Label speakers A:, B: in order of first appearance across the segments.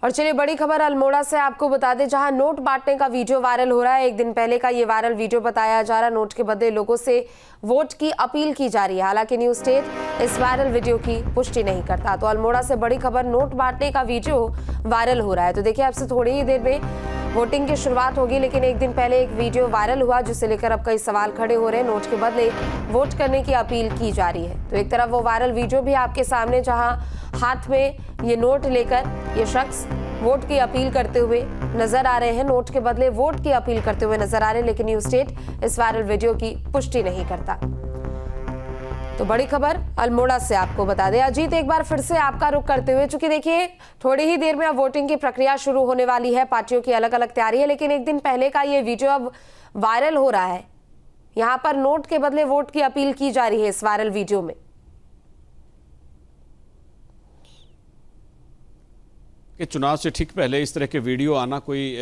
A: और चलिए बड़ी खबर अल्मोड़ा से आपको बता दें, जहां नोट बांटने का वीडियो वायरल हो रहा है। एक दिन पहले का ये वायरल वीडियो बताया जा रहा है। नोट के बदले लोगों से वोट की अपील की जा रही है। हालांकि न्यूज स्टेट इस वायरल वीडियो की पुष्टि नहीं करता। तो अल्मोड़ा से बड़ी खबर, नोट बांटने का वीडियो वायरल हो रहा है। तो देखिए, आपसे थोड़ी ही देर में वोटिंग की शुरुआत होगी, लेकिन एक दिन पहले एक वीडियो वायरल हुआ जिसे लेकर अब कई सवाल खड़े हो रहे हैं। नोट के बदले वोट करने की अपील की जा रही है। तो एक तरफ वो वायरल वीडियो भी आपके सामने, जहां हाथ में ये नोट लेकर ये शख्स वोट की अपील करते हुए नजर आ रहे हैं। नोट के बदले वोट की अपील करते हुए नजर आ रहे हैं, लेकिन न्यूज स्टेट इस वायरल वीडियो की पुष्टि नहीं करता। तो बड़ी खबर अल्मोड़ा से आपको बता दें। अजीत, एक बार फिर से आपका रुख करते हुए, चूंकि देखिए थोड़ी ही देर में अब वोटिंग की प्रक्रिया शुरू होने वाली है, पार्टियों की अलग अलग तैयारी है, लेकिन एक दिन पहले का ये वीडियो अब वायरल हो रहा है। यहाँ पर नोट के बदले वोट की अपील की जा रही है इस वायरल वीडियो में।
B: कि चुनाव से ठीक पहले इस तरह के वीडियो आना कोई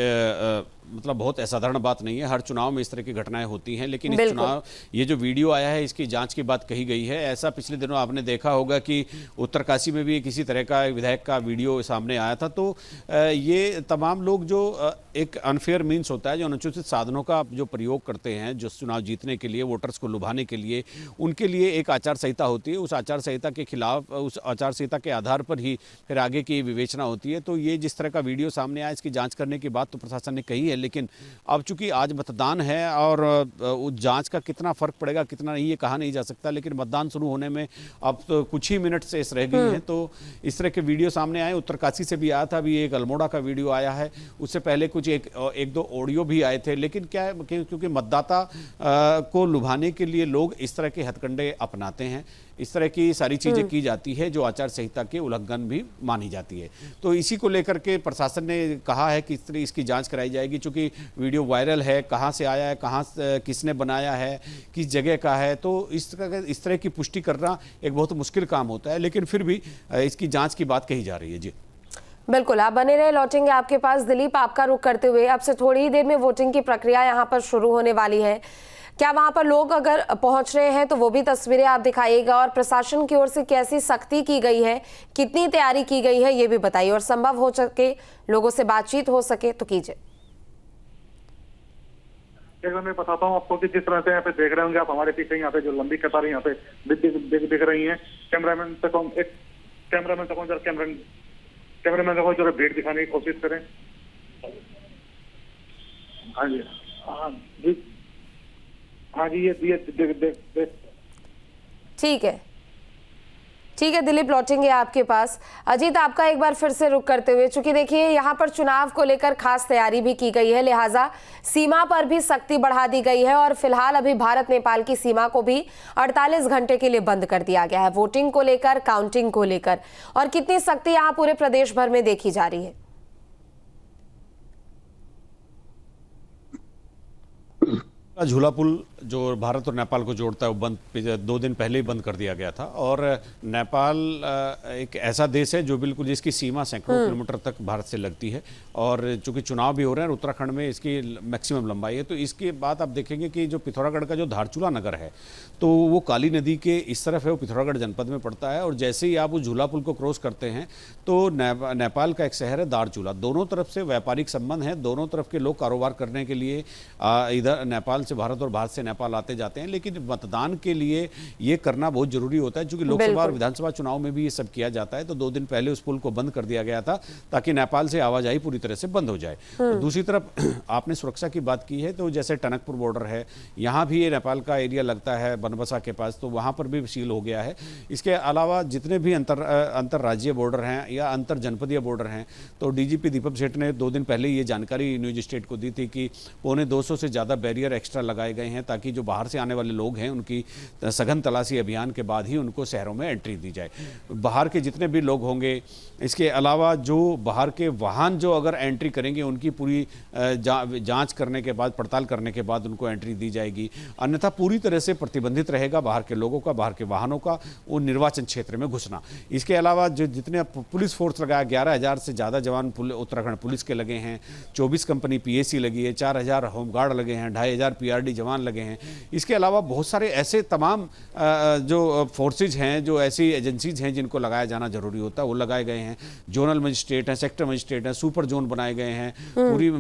B: मतलब बहुत असाधारण बात नहीं है। हर चुनाव में इस तरह की घटनाएं होती हैं, लेकिन इस चुनाव ये जो वीडियो आया है इसकी जांच की बात कही गई है। ऐसा पिछले दिनों आपने देखा होगा कि उत्तरकाशी में भी किसी तरह का विधायक का वीडियो सामने आया था। तो ये तमाम लोग जो एक अनफेयर मीन्स होता है, जो अनुचित साधनों का जो प्रयोग करते हैं, जो चुनाव जीतने के लिए, वोटर्स को लुभाने के लिए, उनके लिए एक आचार संहिता होती है। उस आचार संहिता के खिलाफ, उस आचार संहिता के आधार पर ही फिर आगे की विवेचना होती है। तो ये जिस तरह का वीडियो सामने आया, इसकी जांच करने की बात तो प्रशासन ने कही है, लेकिन अब चूंकि आज मतदान है और उस जांच का कितना फर्क पड़ेगा कितना नहीं, ये कहा नहीं जा सकता। लेकिन मतदान शुरू होने में अब तो कुछ ही मिनट शेष रह गई हैं। तो इस तरह के वीडियो सामने आए। उत्तरकाशी से भी आया था, अभी एक अल्मोड़ा का वीडियो आया है। उससे पहले कुछ एक दो ऑडियो भी आए थे। लेकिन क्या है, क्योंकि मतदाता को लुभाने के लिए लोग इस तरह के हथकंडे अपनाते हैं, इस तरह की सारी चीजें की जाती है जो आचार संहिता के उल्लंघन भी मानी जाती है। तो इसी को लेकर के प्रशासन ने कहा है कि इसकी जांच कराई जाएगी। चूंकि वीडियो वायरल है, कहां से आया है, कहां किसने बनाया है, किस जगह का है, तो इस तरह की पुष्टि करना एक बहुत मुश्किल काम होता है। लेकिन फिर भी इसकी जांच की बात कही जा रही है। जी
A: बिल्कुल, आप बने रहे, लौटेंगे आपके पास। दिलीप, आपका रुख करते हुए, अब से थोड़ी ही देर में वोटिंग की प्रक्रिया यहाँ पर शुरू होने वाली है। क्या वहां पर लोग अगर पहुंच रहे हैं तो वो भी तस्वीरें आप दिखाइएगा, और प्रशासन की ओर से कैसी सख्ती की गई है, कितनी तैयारी की गई है, ये भी बताइए, और संभव हो सके लोगों से बातचीत हो सके तो कीजिए।
C: मैं बताता हूँ आपको कि जिस तरह से यहाँ पे देख रहे होंगे आप, हमारे पीछे यहाँ पे जो लंबी कतारें यहाँ पे दिख रही हैं। कैमरामैन तक कैमरामैन को जरा भीड़ दिखाने की कोशिश करें। हाँ जी, हाँ जी, हाँ जी, ये
A: ठीक है दिलीप, लौटेंगे आपके पास। अजीत, आपका एक बार फिर से रुख करते हुए, चूंकि देखिए यहाँ पर चुनाव को लेकर खास तैयारी भी की गई है, लिहाजा सीमा पर भी सख्ती बढ़ा दी गई है। और फिलहाल अभी भारत नेपाल की सीमा को भी 48 घंटे के लिए बंद कर दिया गया है, वोटिंग को लेकर, काउंटिंग को लेकर। और कितनी सख्ती यहाँ पूरे प्रदेश भर में देखी जा रही है?
B: झूला पुल जो भारत और नेपाल को जोड़ता है वो बंद 2 दिन पहले ही बंद कर दिया गया था। और नेपाल एक ऐसा देश है जो बिल्कुल जिसकी सीमा सैकड़ों किलोमीटर तक भारत से लगती है। और चूंकि चुनाव भी हो रहे हैं, उत्तराखंड में इसकी मैक्सिमम लंबाई है। तो इसके बाद आप देखेंगे कि जो पिथौरागढ़ का जो धारचूला नगर है, तो वो काली नदी के इस तरफ है, वो पिथौरागढ़ जनपद में पड़ता है। और जैसे ही आप उस झूला पुल को क्रॉस करते हैं तो नेपाल का एक शहर है धारचूला। दोनों तरफ से व्यापारिक संबंध है, दोनों तरफ के लोग कारोबार करने के लिए इधर नेपाल से भारत और भारत से नेपाल आते जाते हैं। लेकिन मतदान के लिए ये करना बहुत जरूरी होता है, क्योंकि लोकसभा और विधानसभा चुनाव में भी ये सब किया जाता है। तो 2 दिन पहले उस पुल को बंद कर दिया गया था ताकि नेपाल से आवाजाही पूरी तरह से बंद हो जाए। तो दूसरी तरफ आपने सुरक्षा की बात की है, तो जैसे टनकपुर बॉर्डर है, यहाँ भी ये नेपाल का एरिया लगता है बनबसा के पास, तो वहाँ पर भी सील हो गया है। इसके अलावा जितने भी अंतर्राज्यीय बॉर्डर हैं या अंतर जनपदीय बॉर्डर हैं, तो डीजीपी दीपक सेठ ने 2 दिन पहले ये जानकारी न्यूज स्टेट को दी थी कि 250 से ज़्यादा बैरियर एक्स्ट्रा लगाए गए हैं, ताकि जो बाहर से आने वाले लोग हैं उनकी सघन तलाशी अभियान के बाद ही उनको शहरों में एंट्री दी जाए। बाहर के जितने भी लोग होंगे, इसके अलावा जो बाहर के वाहन जो अगर एंट्री करेंगे उनकी पूरी जांच करने के बाद, पड़ताल करने के बाद उनको एंट्री दी जाएगी। अन्यथा पूरी तरह से प्रतिबंधित रहेगा बाहर के लोगों का, बाहर के वाहनों का वो निर्वाचन क्षेत्र में घुसना। इसके अलावा जो जितने पुलिस फोर्स लगाया, 11,000 से ज़्यादा जवान उत्तराखंड पुलिस के लगे हैं, 24 कंपनी पीएसी लगी है, 4,000 होमगार्ड लगे हैं, 2,500 PRD जवान लगे हैं। इसके अलावा बहुत सारे ऐसे तमाम जो फोर्सेज हैं, जो ऐसी एजेंसीज हैं जिनको लगाया जाना जरूरी होता है, वो लगाए गए हैं। जोनल मजिस्ट्रेट हैं, सेक्टर मजिस्ट्रेट हैं, सुपर जोन बनाए गए हैं, पूरी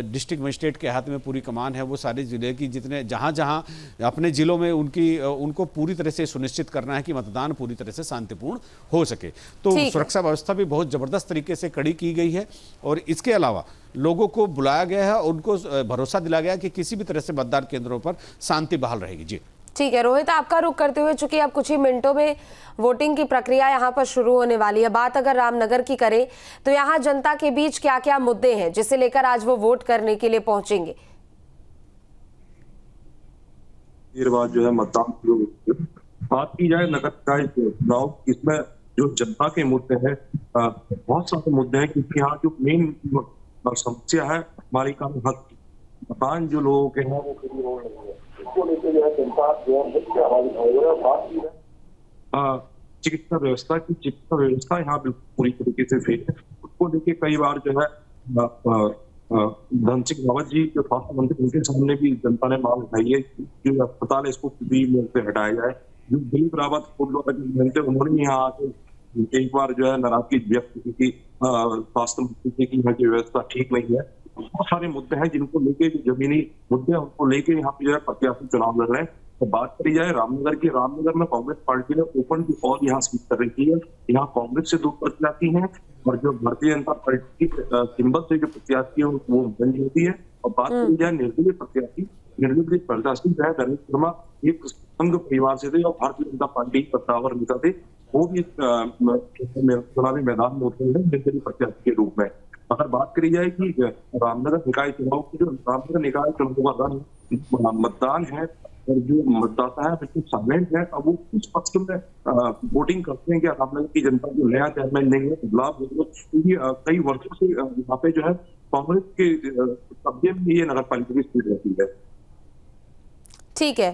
B: डिस्ट्रिक्ट मजिस्ट्रेट के हाथ में पूरी कमान है। वो सारे जिले की जितने जहाँ जहाँ अपने जिलों में उनको पूरी तरह से सुनिश्चित करना है कि मतदान पूरी तरह से शांतिपूर्ण हो सके। तो सुरक्षा व्यवस्था भी बहुत जबरदस्त तरीके से कड़ी की गई है और इसके अलावा लोगों को बुलाया गया है, उनको भरोसा दिलाया गया कि किसी भी तरह से मतदान केंद्रों पर शांति बहाल रहेगी। जी
A: ठीक है रोहित, आपका रुख करते हुए, चूंकि अब कुछ ही मिनटों में वोटिंग की प्रक्रिया यहाँ पर शुरू होने वाली है, बात अगर रामनगर की करें तो यहाँ जनता के बीच क्या क्या मुद्दे हैं जिसे लेकर आज वो वोट करने के लिए पहुंचेंगे?
D: देर बाद जो है मतदान शुरू। बात की जाए नगर निकाय चुनाव, इसमें जो जनता के मुद्दे हैं, बहुत सारे मुद्दे हैं, क्योंकि यहाँ जो मेन समस्या है हमारी का हक मकान जो लोगों के हैं वो पूरी हो रही है, इसको लेकर जो है जनता जो है मुख्य आवाज उठाई है। बात की जाए चिकित्सा व्यवस्था की, चिकित्सा व्यवस्था यहाँ बिल्कुल पूरी तरीके से फेल है। उसको लेके कई बार जो है धन सिंह रावत जी जो स्वास्थ्य मंत्री, उनके सामने भी जनता ने मांग उठाई है कि जो अस्पताल है इसको फ्री में से हटाया जाए। जो दिलीप रावत उन्होंने यहाँ आके एक बार जो है नाराजगी व्यक्त की थी स्वास्थ्य मंत्री की यहाँ की व्यवस्था ठीक नहीं है। बहुत सारे मुद्दे हैं जिनको लेके, जो जमीनी मुद्दे हैं उनको लेके यहाँ पे जो है प्रत्याशी चुनाव लड़ रहे हैं। तो बात करी जाए रामनगर की, रामनगर में कांग्रेस पार्टी ने ओपन और यहाँ सीट कर रखी है। यहाँ कांग्रेस से 2 प्रत्याशी हैं और जो भारतीय जनता पार्टी की सिंबल से जो प्रत्याशी है वो बंद होती है। और बात करी जाए निर्दलीय प्रत्याशी, निर्दलीय प्रत्याशी जो है नरेंद्र शर्मा एक संघ परिवार से थे और भारतीय जनता पार्टी कद्दावर नेता थे, वो भी चुनावी मैदान में उतरे हैं निर्दलीय प्रत्याशी के रूप में। अगर बात करी जाए कि रामनगर निकाय चुनाव की, जो रामनगर निकाय चुनाव का मतदान है और जो मतदाता है बिल्कुल साइलेंट है। अब वो कुछ पक्ष में वोटिंग करते हैं कि रामनगर की जनता को नया चेयरमैन नहीं है, बदलाव नहीं है, क्योंकि कई वर्षों से यहाँ पे जो है कांग्रेस के कब्जे में ये नगर पालिका की सीट रहती है।
A: ठीक है,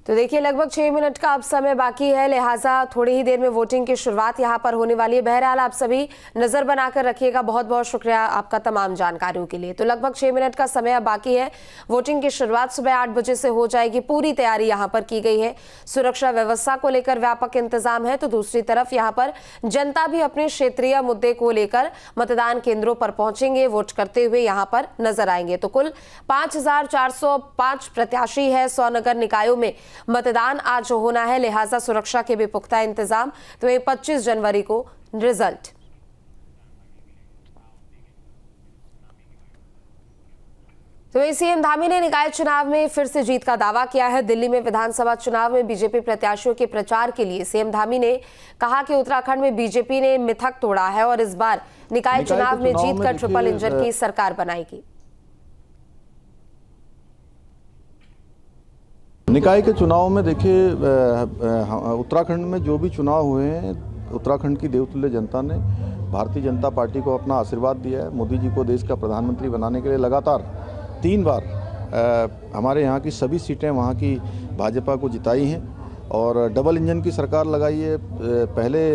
A: तो देखिए लगभग 6 मिनट का अब समय बाकी है, लिहाजा थोड़ी ही देर में वोटिंग की शुरुआत यहाँ पर होने वाली है। बहरहाल आप सभी नजर बनाकर रखिएगा। बहुत बहुत शुक्रिया आपका तमाम जानकारियों के लिए। तो लगभग 6 मिनट का समय अब बाकी है, वोटिंग की शुरुआत सुबह 8 बजे से हो जाएगी। पूरी तैयारी यहाँ पर की गई है, सुरक्षा व्यवस्था को लेकर व्यापक इंतजाम है। तो दूसरी तरफ यहाँ पर जनता भी अपने क्षेत्रीय मुद्दे को लेकर मतदान केंद्रों पर पहुंचेंगे, वोट करते हुए यहाँ पर नजर आएंगे। तो कुल 5405 प्रत्याशी है 100 नगर निकायों में मतदान आज होना है, लिहाजा सुरक्षा के भी पुख्ता इंतजाम। तो ये 25 जनवरी को रिजल्ट। तो सीएम धामी ने निकाय चुनाव में फिर से जीत का दावा किया है। दिल्ली में विधानसभा चुनाव में बीजेपी प्रत्याशियों के प्रचार के लिए सीएम धामी ने कहा कि उत्तराखंड में बीजेपी ने मिथक तोड़ा है और इस बार निकाय चुनाव में जीतकर ट्रिपल इंजन की सरकार बनाएगी।
E: निकाय के चुनाव में देखिए, उत्तराखंड में जो भी चुनाव हुए हैं, उत्तराखंड की देवतुल्य जनता ने भारतीय जनता पार्टी को अपना आशीर्वाद दिया है। मोदी जी को देश का प्रधानमंत्री बनाने के लिए लगातार 3 बार हमारे यहाँ की सभी सीटें वहाँ की भाजपा को जिताई हैं और डबल इंजन की सरकार लगाई है। पहले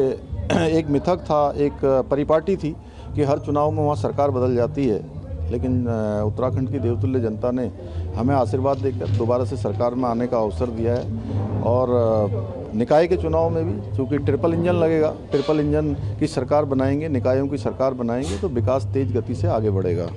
E: एक मिथक था, एक परिपाटी थी कि हर चुनाव में वहाँ सरकार बदल जाती है, लेकिन उत्तराखंड की देवतुल्य जनता ने हमें आशीर्वाद देकर दोबारा से सरकार में आने का अवसर दिया है। और निकाय के चुनाव में भी चूँकि ट्रिपल इंजन लगेगा, ट्रिपल इंजन की सरकार बनाएंगे, निकायों की सरकार बनाएंगे, तो विकास तेज गति से आगे बढ़ेगा।